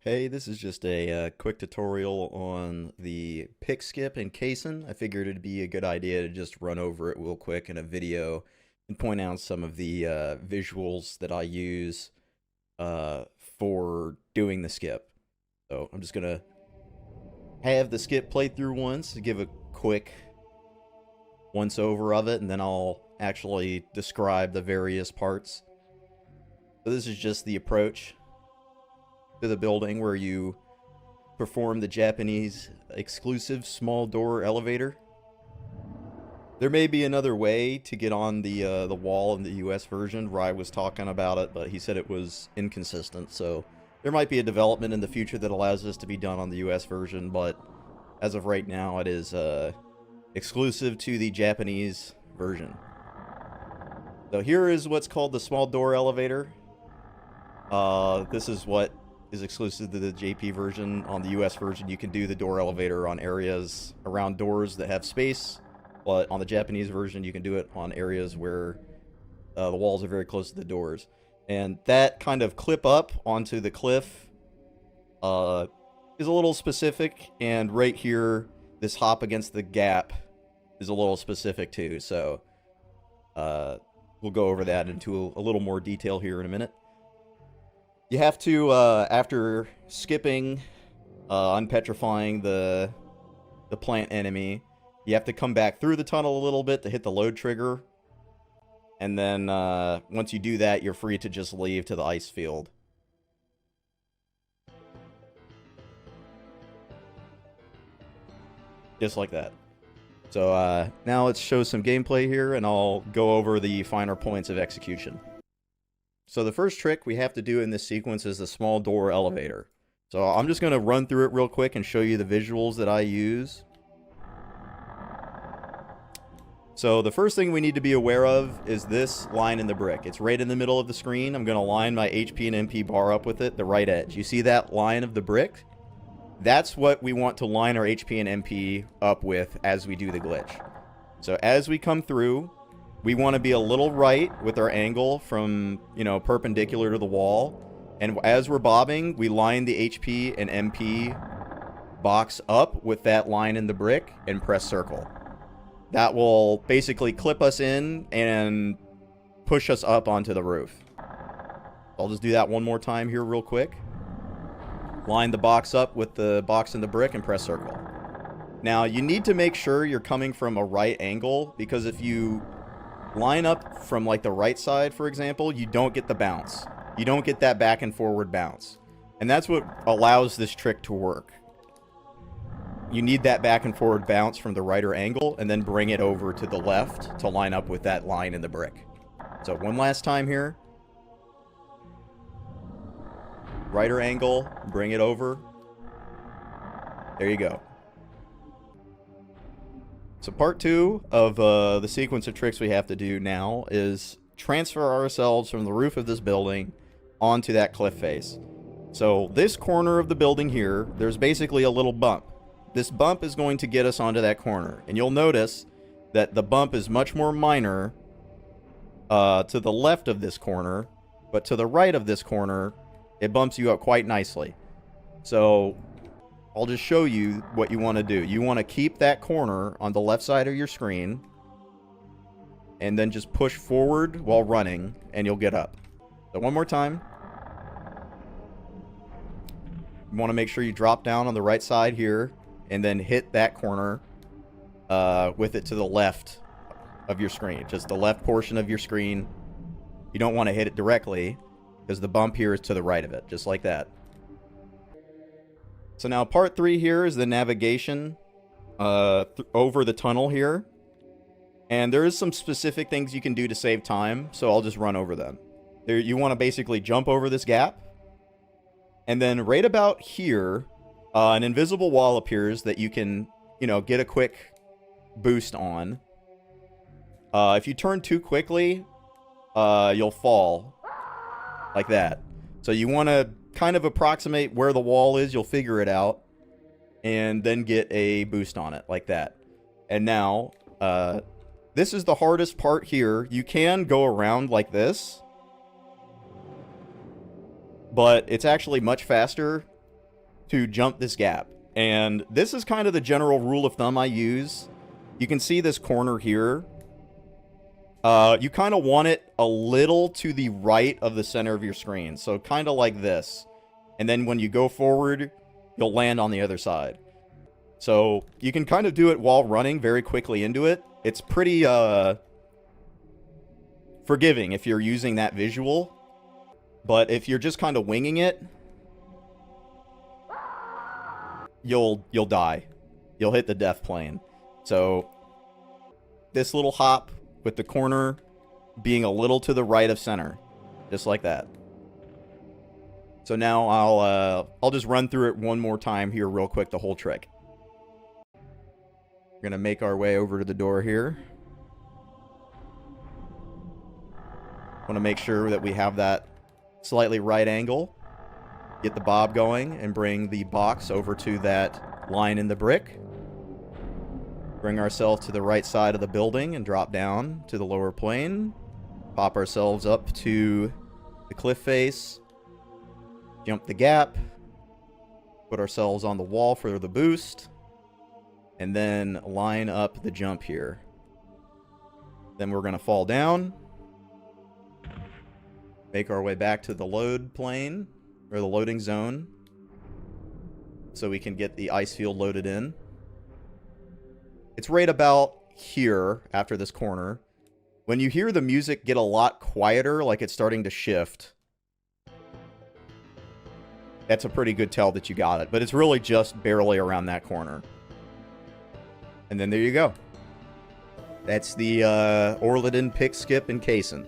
Hey, this is just a quick tutorial on the pick skip in Cason. I figured it'd be a good idea to just run over it real quick in a video and point out some of the visuals that I use for doing the skip. So I'm just gonna have the skip played through once to give a quick once over of it, and then I'll actually describe the various parts. So this is just the approach to the building where you perform the Japanese exclusive small door elevator. There may be another way to get on the wall in the US version. Rai was talking about it, but he said it was inconsistent, so there might be a development in the future that allows this to be done on the US version, but as of right now it is exclusive to the Japanese version. So here is what's called the small door elevator. This is what is exclusive to the JP version. On the US version, you can do the door elevator on areas around doors that have space, but on the Japanese version, you can do it on areas where the walls are very close to the doors. And that kind of clip up onto the cliff is a little specific, and right here, this hop against the gap is a little specific too, so we'll go over that into a little more detail here in a minute. You have to, after skipping, unpetrifying the plant enemy, you have to come back through the tunnel a little bit to hit the load trigger. And then, once you do that, you're free to just leave to the ice field. Just like that. So, now let's show some gameplay here, and I'll go over the finer points of execution. So the first trick we have to do in this sequence is the small door elevator. So I'm just going to run through it real quick and show you the visuals that I use. So the first thing we need to be aware of is this line in the brick. It's right in the middle of the screen. I'm going to line my HP and MP bar up with it, the right edge. You see that line of the brick? That's what we want to line our HP and MP up with as we do the glitch. So as we come through, we want to be a little right with our angle from, perpendicular to the wall. And as we're bobbing, we line the HP and MP box up with that line in the brick and press circle. That will basically clip us in and push us up onto the roof. I'll just do that one more time here real quick. Line the box up with the box in the brick and press circle. Now, you need to make sure you're coming from a right angle, because if you line up from like the right side, for example, you don't get the bounce. You don't get that back and forward bounce. And that's what allows this trick to work. You need that back and forward bounce from the righter angle, and then bring it over to the left to line up with that line in the brick. So one last time here. Righter angle, bring it over. There you go. So part 2 of the sequence of tricks we have to do now is transfer ourselves from the roof of this building onto that cliff face. So this corner of the building here, there's basically a little bump. This bump is going to get us onto that corner. And you'll notice that the bump is much more minor to the left of this corner, but to the right of this corner, it bumps you up quite nicely. So I'll just show you what you want to do. You want to keep that corner on the left side of your screen, and then just push forward while running, and you'll get up. So one more time. You want to make sure you drop down on the right side here, and then hit that corner with it to the left of your screen. Just the left portion of your screen. You don't want to hit it directly, because the bump here is to the right of it, just like that. So now part 3 here is the navigation over the tunnel here. And there is some specific things you can do to save time, so I'll just run over them. There, you want to basically jump over this gap. And then right about here, an invisible wall appears that you can, get a quick boost on. If you turn too quickly, you'll fall. Like that. So you want to kind of approximate where the wall is, you'll figure it out, and then get a boost on it, like that. And now, this is the hardest part here. You can go around like this, but it's actually much faster to jump this gap. And this is kind of the general rule of thumb I use. You can see this corner here. You kind of want it a little to the right of the center of your screen. So kind of like this. And then when you go forward, you'll land on the other side. So you can kind of do it while running very quickly into it. It's pretty forgiving if you're using that visual. But if you're just kind of winging it, you'll die. You'll hit the death plane. So this little hop with the corner being a little to the right of center, just like that. So now I'll just run through it one more time here real quick, the whole trick. We're gonna make our way over to the door here. Want to make sure that we have that slightly right angle. Get the bob going and bring the box over to that line in the brick. Bring ourselves to the right side of the building and drop down to the lower plane. Pop ourselves up to the cliff face. Jump the gap. Put ourselves on the wall for the boost. And then line up the jump here. Then we're going to fall down. Make our way back to the load plane. Or the loading zone. So we can get the ice field loaded in. It's right about here after this corner. When you hear the music get a lot quieter, like it's starting to shift, that's a pretty good tell that you got it. But it's really just barely around that corner. And then there you go. That's the Orladin pick, skip, and Cason.